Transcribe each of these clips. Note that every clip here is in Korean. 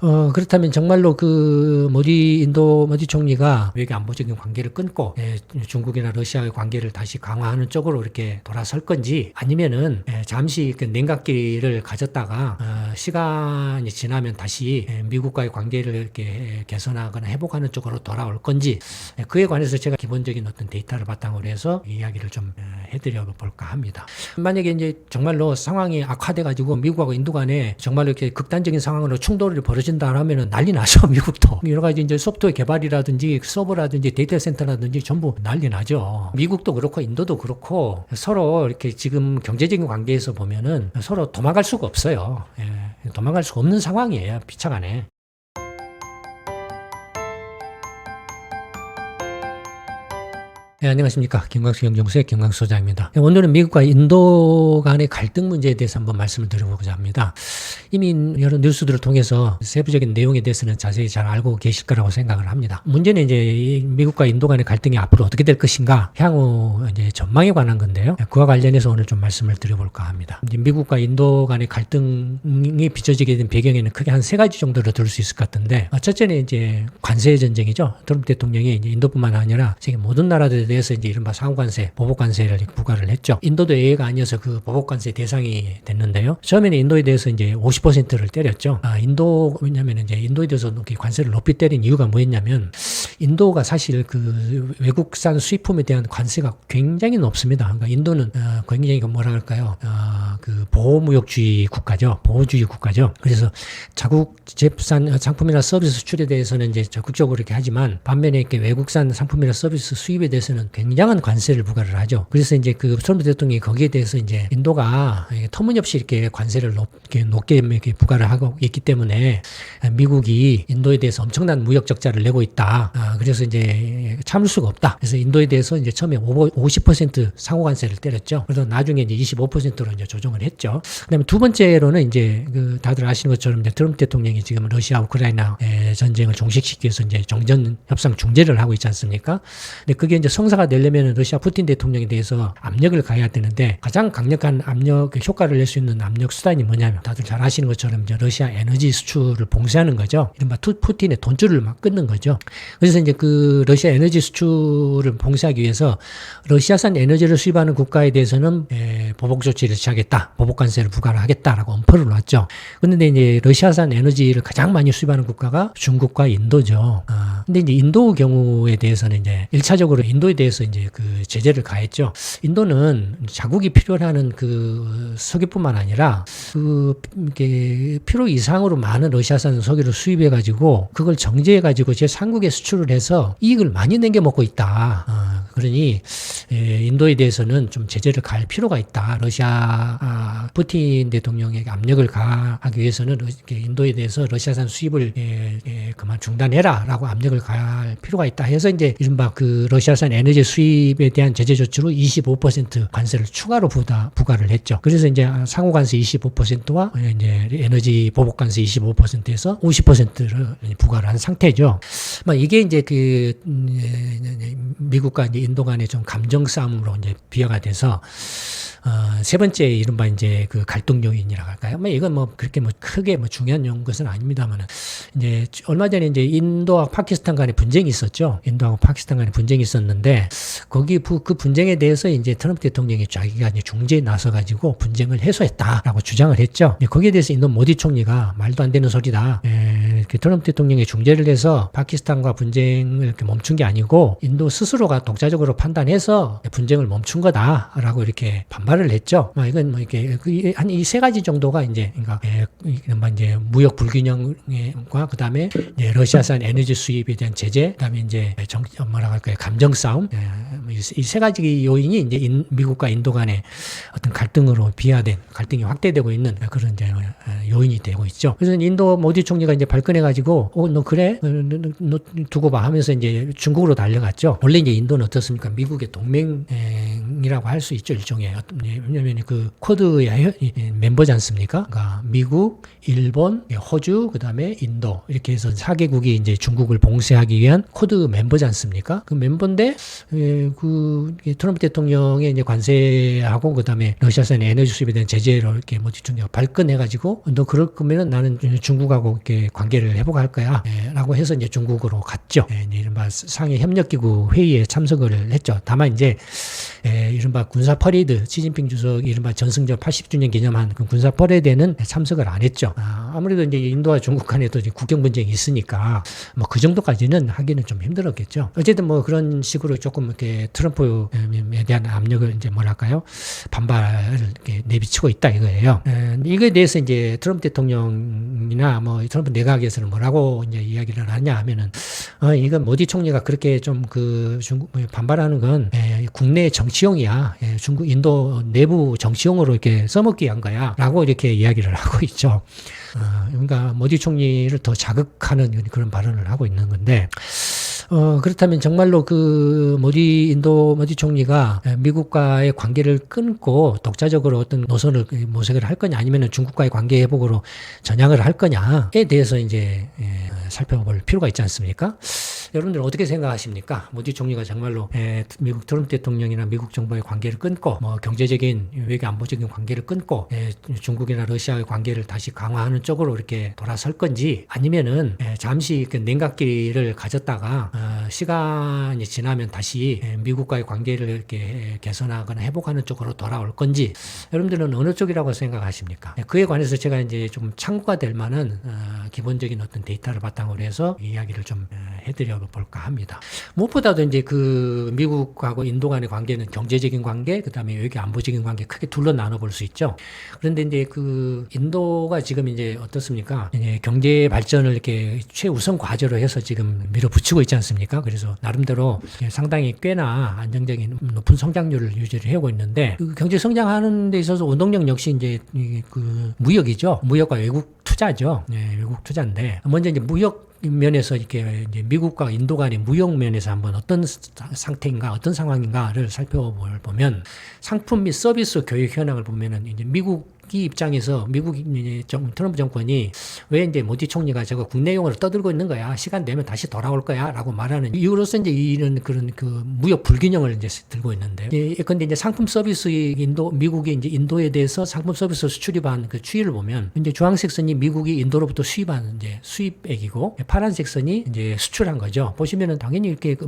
그렇다면 정말로 그 인도 모디 총리가 외교 안보적인 관계를 끊고 중국이나 러시아의 관계를 다시 강화하는 쪽으로 이렇게 돌아설 건지, 아니면은 잠시 그 냉각기를 가졌다가 시간이 지나면 다시 미국과의 관계를 이렇게 개선하거나 회복하는 쪽으로 돌아올 건지, 그에 관해서 제가 기본적인 어떤 데이터를 바탕으로 해서 이야기를 좀 해드려 볼까 합니다. 만약에 이제 정말로 상황이 악화돼 가지고 미국하고 인도 간에 정말로 이렇게 극단적인 상황으로 충돌이 벌어진다 하면은 난리 나죠. 미국도 여러 가지 이제 소프트웨어 개발이라든지 서버라든지 데이터 센터라든지 전부 난리 나죠. 미국도 그렇고 인도도 그렇고 서로 이렇게 지금 경제적인 관계에서 보면은 서로 도망갈 수가 없어요. 도망갈 수 없는 상황이에요. 비참하네. 네, 안녕하십니까. 김광수 경정수의 김광수 소장입니다. 오늘은 미국과 인도 간의 갈등 문제에 대해서 한번 말씀을 드려보고자 합니다. 이미 여러 뉴스들을 통해서 세부적인 내용에 대해서는 자세히 잘 알고 계실 거라고 생각을 합니다. 문제는 이제 미국과 인도 간의 갈등이 앞으로 어떻게 될 것인가, 향후 이제 전망에 관한 건데요. 그와 관련해서 오늘 좀 말씀을 드려볼까 합니다. 미국과 인도 간의 갈등이 빚어지게 된 배경에는 크게 한 3가지 정도로 들을 수 있을 것 같은데, 첫째는 이제 관세 전쟁이죠. 트럼프 대통령이 이제 인도뿐만 아니라 세계 모든 나라들에 대해서 이제 이른바 상호관세, 보복관세를 부과를 했죠. 인도도 예외가 아니어서 그 보복관세 대상이 됐는데요. 처음에는 인도에 대해서 이제 50%를 때렸죠. 왜냐면 이제 인도에 대해서 관세를 높이 때린 이유가 뭐였냐면, 인도가 사실 그 외국산 수입품에 대한 관세가 굉장히 높습니다. 그러니까 인도는 굉장히 뭐라 할까요? 그 보호무역주의 국가죠. 보호주의 국가죠. 그래서 자국 제품 상품이나 서비스 수출에 대해서는 이제 적극적으로 이렇게 하지만, 반면에 이렇게 외국산 상품이나 서비스 수입에 대해서는 굉장한 관세를 부과를 하죠. 그래서 이제 그 트럼프 대통령이 거기에 대해서 이제 인도가 터무니없이 이렇게 관세를 높게 이렇게 부과를 하고 있기 때문에 미국이 인도에 대해서 엄청난 무역 적자를 내고 있다. 그래서 이제 참을 수가 없다. 그래서 인도에 대해서 이제 처음에 50% 상호 관세를 때렸죠. 그래서 나중에 이제 25%로 이제 조정을 했죠. 그다음에 두 번째로는 이제 그 다들 아시는 것처럼 이제 트럼프 대통령이 지금 러시아 우크라이나 전쟁을 종식시키기 위해서 이제 정전 협상 중재를 하고 있지 않습니까? 근데 그게 이제 성사가 되려면 러시아 푸틴 대통령에 대해서 압력을 가해야 되는데, 가장 강력한 압력 효과를 낼 수 있는 압력 수단이 뭐냐면, 다들 잘 아시는 것처럼 이제 러시아 에너지 수출을 봉쇄하는 거죠. 이른바 푸틴의 돈줄을 막 끊는 거죠. 그래서 이제 그 러시아 에너지 수출을 봉쇄하기 위해서 러시아산 에너지를 수입하는 국가에 대해서는 보복 조치를 취하겠다, 보복 관세를 부과를 하겠다라고 엄포를 놨죠. 그런데 이제 러시아산 에너지를 가장 많이 수입하는 국가가 중국과 인도죠. 근데 이제 인도 경우에 대해서는 이제 1차적으로 인도에 대해서 이제 그 제재를 가했죠. 인도는 자국이 필요로 하는 그 석유뿐만 아니라 이게 필요 이상으로 많은 러시아산 석유를 수입해 가지고 그걸 정제해 가지고 제3국에 수출을 해서 이익을 많이 남겨 먹고 있다. 그러니 인도에 대해서는 좀 제재를 가할 필요가 있다. 러시아 푸틴 대통령에게 압력을 가하기 위해서는 인도에 대해서 러시아산 수입을 그만 중단해라라고 압력을 가할 필요가 있다 해서 이제 이른바 그 러시아산 에너지 수입에 대한 제재 조치로 25% 관세를 추가로 부과를 했죠. 그래서 이제 상호 관세 25%와 이제 에너지 보복 관세 25%에서 50%를 부과를 한 상태죠. 이게 이제 그 미국과 이제 인도 간의 좀 감정 싸움으로 이제 비화가 돼서 세 번째 이른바 이제 그 갈등 요인이라고 할까요? 이건 그렇게 크게 중요한 것은 아닙니다만, 이제 얼마 전에 이제 인도와 파키스탄 간의 분쟁이 있었죠. 인도하고 파키스탄 간의 분쟁이 있었는데, 거기 그 분쟁에 대해서 이제 트럼프 대통령이 자기가 이제 중재에 나서가지고 분쟁을 해소했다라고 주장을 했죠. 거기에 대해서 인도 모디 총리가 말도 안 되는 소리다. 트럼프 대통령이 중재를 해서 파키스탄과 분쟁을 이렇게 멈춘 게 아니고 인도 스스로가 독자적으로 판단해서 분쟁을 멈춘 거다라고 이렇게 반발을 했죠. 이건 이렇게 한 이 3가지 정도가 이제 그러니까 이제 무역 불균형과 그다음에 이제 러시아산 에너지 수입에 대한 제재, 그다음에 이제 뭐라고 할까요? 감정 싸움. 이 3가지 요인이 이제 미국과 인도 간의 어떤 갈등으로 비화된, 갈등이 확대되고 있는 그런 이제 요인이 되고 있죠. 그래서 인도 모디 총리가 이제 발끈해가지고, 너 그래? 너 두고 봐 하면서 이제 중국으로 달려갔죠. 원래 이제 인도는 어떻습니까? 미국의 동맹이라고 할 수 있죠, 일종의. 왜냐면 그 쿼드의 멤버지 않습니까? 그러니까 미국, 일본, 호주, 그 다음에 인도, 이렇게 해서 4개국이 이제 중국을 봉쇄하기 위한 쿼드 멤버지 않습니까? 그 멤버인데, 그 트럼프 대통령의 이제 관세하고 그 다음에 러시아산 에너지 수입에 대한 제재를 이렇게 모디 총리가 발끈해가지고, 너 그럴 거면은 나는 중국하고 이렇게 관계를 관계를 회복할 거야. 라고 해서 이제 중국으로 갔죠. 이른바 상해 협력기구 회의에 참석을 했죠. 다만 이제 이른바 군사 퍼레이드, 시진핑 주석 이른바 전승절 80주년 기념한 그 군사 퍼레이드에는 참석을 안 했죠. 아무래도 이제 인도와 중국 간에도 이제 국경 분쟁이 있으니까 뭐 그 정도까지는 하기는 좀 힘들었겠죠. 어쨌든 뭐 그런 식으로 조금 이렇게 트럼프에 대한 압력을 이제 뭐랄까요, 반발을 이렇게 내비치고 있다 이거예요. 이거에 대해서 이제 트럼프 대통령이나 뭐 트럼프 내각에서는 뭐라고 이제 이야기를 하냐 하면은 이건 모디 총리가 그렇게 좀 그 중국 반발하는 건 국내 정치용이야. 중국 인도 내부 정치용으로 이렇게 써먹기 위한 거야라고 이렇게 이야기를 하고 있죠. 그러니까 모디 총리를 더 자극하는 그런 발언을 하고 있는 건데. 그렇다면 정말로 그 모디 총리가 미국과의 관계를 끊고 독자적으로 어떤 노선을 모색을 할 거냐, 아니면은 중국과의 관계 회복으로 전향을 할 거냐에 대해서 이제 살펴볼 필요가 있지 않습니까? 여러분들 어떻게 생각하십니까? 모디 총리가 정말로 미국 트럼프 대통령이나 미국 정부의 관계를 끊고 뭐 경제적인 외교 안보적인 관계를 끊고 중국이나 러시아의 관계를 다시 강화하는 쪽으로 이렇게 돌아설 건지, 아니면은 잠시 그 냉각기를 가졌다가 시간이 지나면 다시 미국과의 관계를 이렇게 개선하거나 회복하는 쪽으로 돌아올 건지, 여러분들은 어느 쪽이라고 생각하십니까? 그에 관해서 제가 이제 좀 참고가 될 만한 기본적인 어떤 데이터를 바탕으로 해서 이야기를 좀 해드려 볼까 합니다. 무엇보다도 이제 그 미국하고 인도 간의 관계는 경제적인 관계, 그 다음에 외교 안보적인 관계 크게 둘로 나눠볼 수 있죠. 그런데 이제 그 인도가 지금 이제 어떻습니까? 이제 경제 발전을 이렇게 최우선 과제로 해서 지금 밀어붙이고 있지 않습니까? 그래서 나름대로 상당히 꽤나 안정적인 높은 성장률을 유지를 하고 있는데, 그 경제 성장하는 데 있어서 원동력 역시 이제 그 무역이죠. 무역과 외국 투자죠. 외국 투자인데, 먼저 이제 무역 면에서 이렇게 이제 미국과 인도 간의 무역 면에서 한번 어떤 상태인가, 어떤 상황인가를 살펴보면, 상품 및 서비스 교역 현황을 보면은 이제 미국이 입장에서 트럼프 정권이 왜 이제 모디 총리가 저거 국내용으로 떠들고 있는 거야, 시간 되면 다시 돌아올 거야라고 말하는 이유로서 이제 이런 그런 그 무역 불균형을 이제 들고 있는데, 근데 이제 상품 서비스 미국이 이제 인도에 대해서 상품 서비스 수출입한 그 추이를 보면, 이제 주황색 선이 미국이 인도로부터 수입한 이제 수입액이고, 파란색 선이 이제 수출한 거죠. 보시면은 당연히 이렇게 그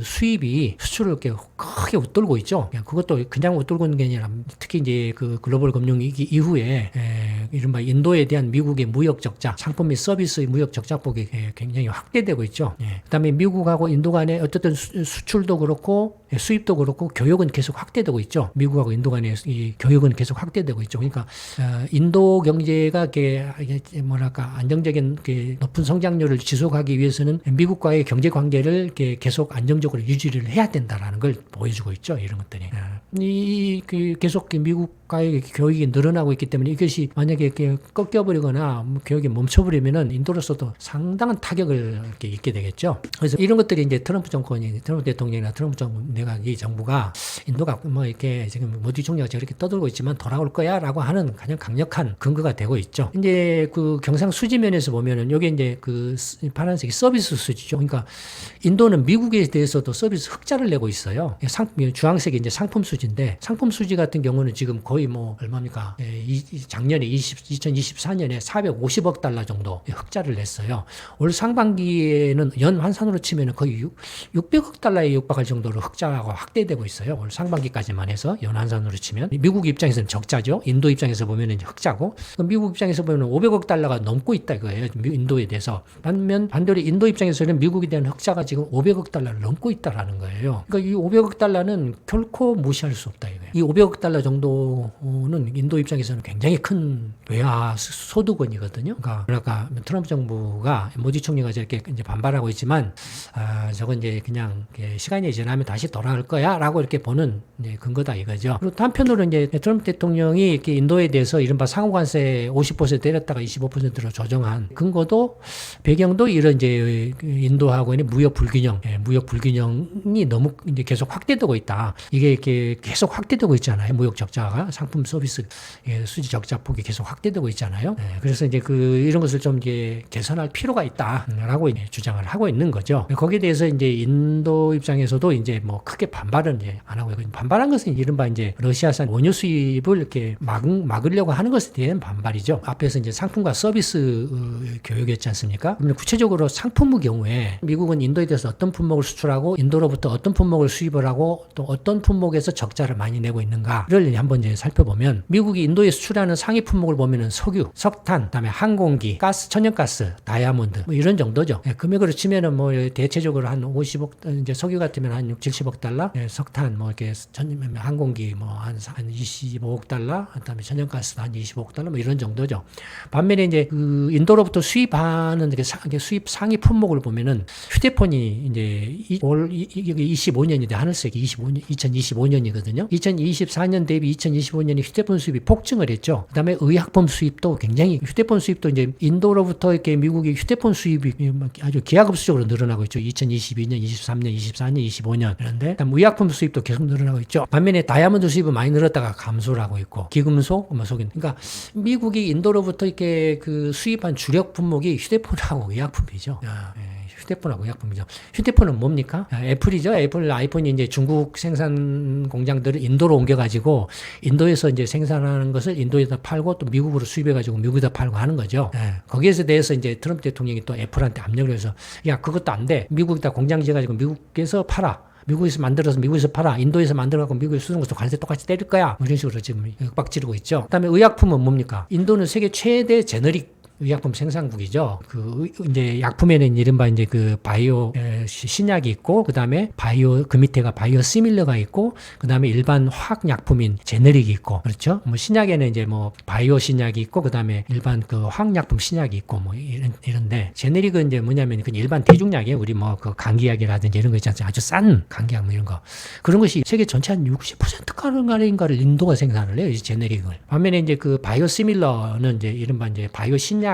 수입이 수출을 이렇게 크게 웃돌고 있죠. 그것도 그냥 웃돌고 있는 게 아니라, 특히 이제 그 글로벌 금융 위기 이후에 이른바 인도에 대한 미국의 무역 적자, 상품 및 서비스의 무역 적자폭이 굉장히 확대되고 있죠. 그다음에 미국하고 인도 간의 어쨌든 수출도 그렇고 수입도 그렇고 교역은 계속 확대되고 있죠. 미국하고 인도 간의 이 교역은 계속 확대되고 있죠. 그러니까 인도 경제가 뭐랄까 안정적인 높은 성장률을 지속하기 위해서는 미국과의 경제 관계를 계속 안정적으로 유지를 해야 된다라는 걸 보여주고 있죠. 이런 것들이. 계속 미국과의 교역이 늘어나고 있기 때문에 이것이 만약에 이렇게 꺾여버리거나 교역이 멈춰버리면은 인도로서도 상당한 타격을 이렇게 입게 되겠죠. 그래서 이런 것들이 이제 트럼프 대통령이나 트럼프 이 정부가 인도가 뭐 이렇게 지금 모디 총리가 저렇게 떠들고 있지만 돌아올 거야라고 하는 가장 강력한 근거가 되고 있죠. 이제 그 경상 수지 면에서 보면은 여기 이제 그 파란색이 서비스 수지죠. 그러니까 인도는 미국에 대해서도 서비스 흑자를 내고 있어요. 주황색이 이제 상품 수지인데, 상품 수지 같은 경우는 지금 거의 뭐 얼마입니까? 작년에 2024년에 450억 달러 정도 흑자를 냈어요. 올 상반기에는 연 환산으로 치면은 거의 600억 달러에 육박할 정도로 흑자가 확대되고 있어요. 올 상반기까지만 해서 연 환산으로 치면. 미국 입장에서는 적자죠. 인도 입장에서 보면은 이제 흑자고, 미국 입장에서 보면 500억 달러가 넘고 있다 이거예요. 인도에 대해서. 반대로 인도 입장에서는 미국에 대한 흑자가 지금 500억 달러를 넘고 있다라는 거예요. 그러니까 이 500억 달러는 결코 무시할 수 없다 이거예요. 이 500억 달러 정도는 인도 입장에서는 굉장히 큰 외화 소득원이거든요. 그러니까 트럼프 정부가 모디 총리가 저렇게 이제 반발하고 있지만, 저건 이제 그냥 시간이 지나면 다시 돌아올 거야라고 이렇게 보는 근거다 이거죠. 그리고 한편으로 이제 트럼프 대통령이 이렇게 인도에 대해서 이른바 상호관세 50% 내렸다가 25%로 조정한 근거도 배경도 이런 이제 인도하고의 무역 불균형이 너무 이제 계속 확대되고 있다. 이게 이렇게 계속 확대되고 있잖아요. 무역 적자가, 상품 서비스 수지 적자 폭이 계속 확대되고 있잖아요. 그래서 이제 이런 것을 좀 이제 개선할 필요가 있다라고 이제 주장을 하고 있는 거죠. 거기에 대해서 이제 인도 입장에서도 이제 뭐 크게 반발은 이제 안 하고 있거든요. 반발한 것은 이른바 이제 러시아산 원유 수입을 이렇게 막으려고 하는 것에 대한 반발이죠. 앞에서 이제 상품과 서비스 교육이었지 않습니까? 그러면 구체적으로 상품의 경우에 미국은 인도에 대해서 어떤 품목을 수출하고 인도로부터 어떤 품목을 수입을 하고 또 어떤 품목에서 적자를 많이 내고 있는가를 한번 이제 살펴보면 미국이 인도에 수출하는 상위 품목을 보면은 석유, 석탄, 그다음에 항공기, 가스, 천연가스, 다이아몬드 뭐 이런 정도죠. 예, 금액으로 치면은 뭐 대체적으로 한 50억 이제 석유 같으면 한 6, 70억 달러, 예, 석탄 뭐 이렇게 항공기 뭐 한 25억 달러, 그다음에 천연가스도 한 25억 달러 뭐 이런 정도죠. 반면에 이제 그 인도로부터 수입하는 이렇게 수입 상위 품목을 보면은 휴대폰이 이제 올 25년인데 하늘색이 2025년이거든요. 2024년 대비 2025년에 휴대폰 수입이 폭증을 했죠. 그다음에 의약품 수입도 굉장히 휴대폰 수입도 이제 인도로부터 이렇게 미국이 휴대폰 수입이 아주 기하급수적으로 늘어나고 있죠. 2022년, 23년, 24년, 25년 그런데 의약품 수입도 계속 늘어나고 있죠. 반면에 다이아몬드 수입은 많이 늘었다가 감소를 하고 있고 기금속, 뭐 속인 그러니까 미국이 인도로부터 이렇게 그 수입한 주력 품목이 휴대폰하고 의약품이죠. 휴대폰하고 의약품이죠. 휴대폰은 뭡니까? 애플이죠. 애플 아이폰이 이제 중국 생산 공장들을 인도로 옮겨가지고 인도에서 이제 생산하는 것을 인도에다 팔고 또 미국으로 수입해가지고 미국에다 팔고 하는 거죠. 거기에서 대해서 이제 트럼프 대통령이 또 애플한테 압력을 해서 야 그것도 안 돼. 미국에다 공장 지어가지고 미국에서 팔아. 미국에서 만들어서 미국에서 팔아. 인도에서 만들어갖고 미국에서 쓰는 것도 관세 똑같이 때릴 거야. 이런 식으로 지금 윽박지르고 있죠. 그다음에 의약품은 뭡니까? 인도는 세계 최대 제너릭 의약품 생산국이죠. 그 이제 약품에는 이른바 이제 그 바이오 신약이 있고 그다음에 바이오 그 밑에가 바이오 시밀러가 있고 그다음에 일반 화학 약품인 제너릭이 있고 그렇죠. 뭐 신약에는 이제 뭐 바이오 신약이 있고 그다음에 일반 그 화학 약품 신약이 있고 뭐 이런데 제너릭은 이제 뭐냐면 그 일반 대중약이에요. 우리 뭐 그 감기약이라든지 이런 거 있지 않습니까? 아주 싼 감기약 뭐 이런 거 그런 것이 세계 전체 한 60%가량인가를 인도가 생산을 해요. 이 제너릭을. 반면에 이제 그 바이오 시밀러는 이제 이른바 이제 바이오 신약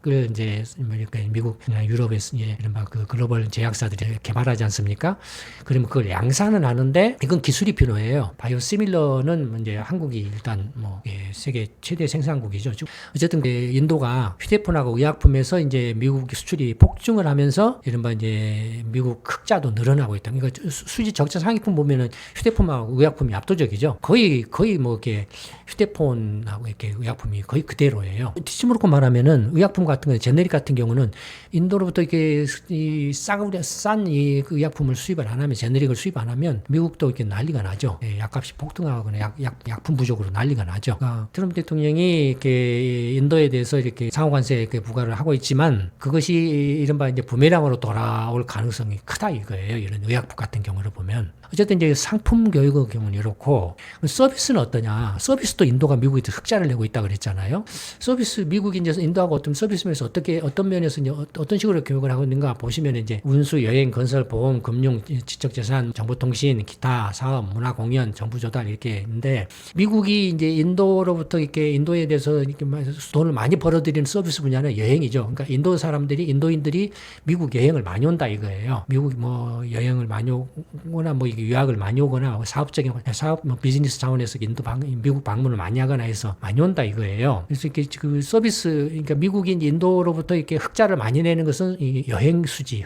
그 이제 미국, 유럽에서 이른바 그 글로벌 제약사들이 개발하지 않습니까? 그러면 그걸 양산은 하는데 이건 기술이 필요해요. 바이오시밀러는 이제 한국이 일단 뭐 세계 최대 생산국이죠. 어쨌든 인도가 휴대폰하고 의약품에서 이제 미국 수출이 폭증을 하면서 이른바 이제 미국 흑자도 늘어나고 있다. 그러니까 수지 적자 상위품 보면은 휴대폰하고 의약품이 압도적이죠. 거의 뭐 이렇게 휴대폰하고 이렇게 의약품이 거의 그대로예요. 뒤집어놓고 말하면은 의약품 같은 거, 제네릭 같은 경우는 인도로부터 이렇게 싼 이 그 의약품을 수입을 안 하면, 제네릭을 수입 안 하면 미국도 이렇게 난리가 나죠. 약값이 폭등하거나 약품 부족으로 난리가 나죠. 그러니까 트럼프 대통령이 이렇게 인도에 대해서 이렇게 상호관세 부과를 하고 있지만 그것이 이른바 이제 부메랑으로 돌아올 가능성이 크다 이거예요. 이런 의약품 같은 경우를 보면. 어쨌든 이제 상품 교육의 경우는 이렇고 서비스는 어떠냐? 서비스도 인도가 미국에 흑자를 내고 있다 그랬잖아요. 서비스 미국이 이제 인도하고 어떤 서비스면서 어떤 면에서 이제 어떤 식으로 교육을 하고 있는가 보시면 이제 운수, 여행, 건설, 보험, 금융, 지적재산, 정보통신, 기타, 사업, 문화, 공연, 정부 조달 이렇게 있는데 미국이 이제 인도로부터 이렇게 인도에 대해서 이렇게 돈을 많이 벌어들이는 서비스 분야는 여행이죠. 그러니까 인도인들이 미국 여행을 많이 온다 이거예요. 미국 뭐 여행을 많이 오거나 뭐 유학을 많이 오거나 사업적인 뭐 비즈니스 차원에서 미국 방문을 많이 하거나 해서 많이 온다 이거예요. 그래서 이렇게 그 서비스 그러니까 미국이 인도로부터 이렇게 흑자를 많이 내는 것은 이 여행 수지.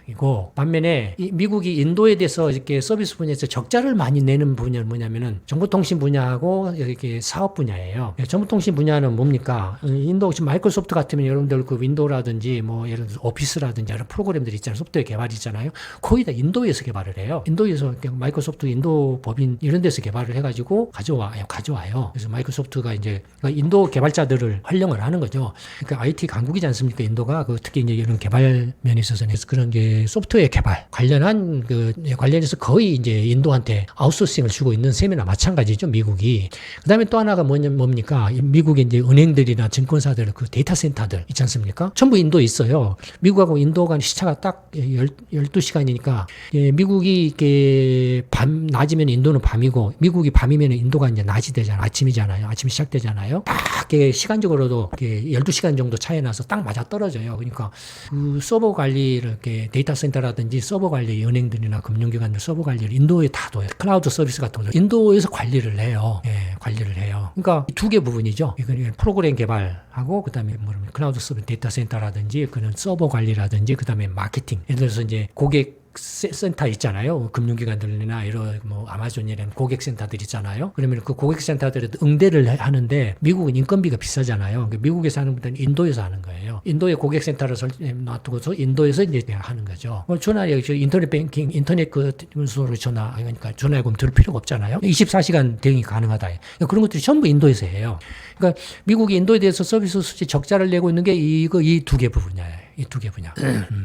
이고 반면에 미국이 인도에 대해서 이렇게 서비스 분야에서 적자를 많이 내는 분야는 뭐냐면은 정보통신 분야하고 이렇게 사업 분야예요. 정보통신 분야는 뭡니까? 인도 지금 마이크로소프트 같으면 여러분들 그 윈도우라든지 뭐 예를 들어서 오피스라든지 여러 프로그램들이 있잖아요. 소프트웨어 개발이 있잖아요. 거의 다 인도에서 개발을 해요. 인도에서 마이크로소프트 인도 법인 이런 데서 개발을 해가지고 가져와요. 그래서 마이크로소프트가 이제 인도 개발자들을 활용을 하는 거죠. 그러니까 IT 강국이지 않습니까? 인도가 특히 이제 이런 개발 면에 있어서는 그런 게 소프트웨어 개발 관련해서 거의 이제 인도한테 아웃소싱을 주고 있는 셈이나 마찬가지죠, 미국이. 그 다음에 또 하나가 뭡니까? 미국의 이제 은행들이나 증권사들, 그 데이터 센터들 있지 않습니까? 전부 인도에 있어요. 미국하고 인도 간 시차가 딱 12시간이니까, 미국이 이렇게 낮이면 인도는 밤이고, 미국이 밤이면 인도가 이제 낮이 되잖아요. 아침이잖아요. 아침이 시작되잖아요. 딱 시간적으로도 12시간 정도 차이 나서 딱 맞아 떨어져요. 그러니까 그 서버 관리를 이렇게 데이터 센터라든지 서버 관리, 은행들이나 금융기관들 서버 관리를 인도에 다 둬요. 클라우드 서비스 같은 거 인도에서 관리를 해요. 관리를 해요. 그러니까 두 개 부분이죠. 이건 프로그램 개발하고 그다음에 클라우드 서비스 데이터 센터라든지 그런 서버 관리라든지 그다음에 마케팅. 예를 들어서 이제 고객 센터 있잖아요. 금융기관들이나 이런 뭐 아마존이라는 고객센터들 있잖아요. 그러면 그 고객센터들에 응대를 하는데 미국은 인건비가 비싸잖아요. 그러니까 미국에서 하는 분들은 인도에서 하는 거예요. 인도에 고객센터를 놔두고서 인도에서 이제 하는 거죠. 전화에 인터넷 뱅킹, 인터넷 그으로 전화, 그러니까 전화요금 들 필요가 없잖아요. 24시간 대응이 가능하다. 그러니까 그런 것들이 전부 인도에서 해요. 그러니까 미국이 인도에 대해서 서비스 수지 적자를 내고 있는 게 이 두 개 분야예요. 이 두 개 분야.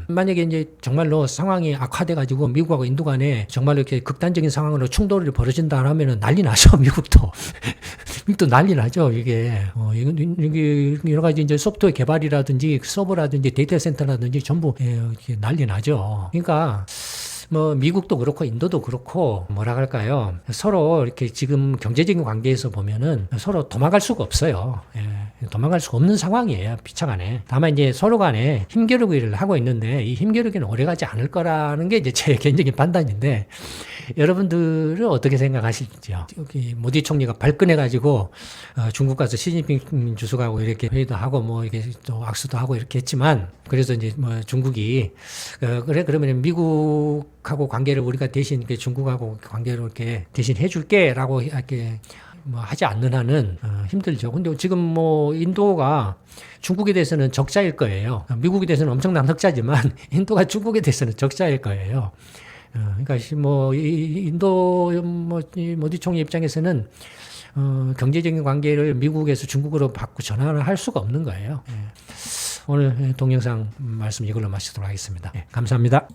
만약에 이제 정말로 상황이 악화돼가지고 미국하고 인도 간에 정말로 이렇게 극단적인 상황으로 충돌이 벌어진다 하면은 난리 나죠. 미국도. 미국도 난리 나죠. 이게 여러 가지 이제 소프트웨어 개발이라든지 서버라든지 데이터 센터라든지 전부 이렇게 난리 나죠. 그러니까 뭐 미국도 그렇고 인도도 그렇고 뭐라 할까요? 서로 이렇게 지금 경제적인 관계에서 보면은 서로 도망갈 수가 없어요. 도망갈 수가 없는 상황이에요. 비참하네. 다만 이제 서로 간에 힘겨루기를 하고 있는데 이 힘겨루기는 오래가지 않을 거라는 게 이제 제 개인적인 판단인데 여러분들은 어떻게 생각하실지요? 여기 모디 총리가 발끈해가지고 중국 가서 시진핑 주석하고 이렇게 회의도 하고 뭐 이렇게 또 악수도 하고 이렇게 했지만 그래서 이제 뭐 중국이 그래 그러면 미국하고 관계를 우리가 대신 중국하고 관계를 이렇게 대신 해줄게라고 이렇게 뭐 하지 않는 한은 힘들죠. 근데 지금 뭐 인도가 중국에 대해서는 적자일 거예요. 미국에 대해서는 엄청난 흑자지만 인도가 중국에 대해서는 적자일 거예요. 그러니까 뭐 인도 모디 총리 입장에서는 경제적인 관계를 미국에서 중국으로 바꾸 전환을 할 수가 없는 거예요. 오늘 동영상 말씀 이걸로 마치도록 하겠습니다. 감사합니다.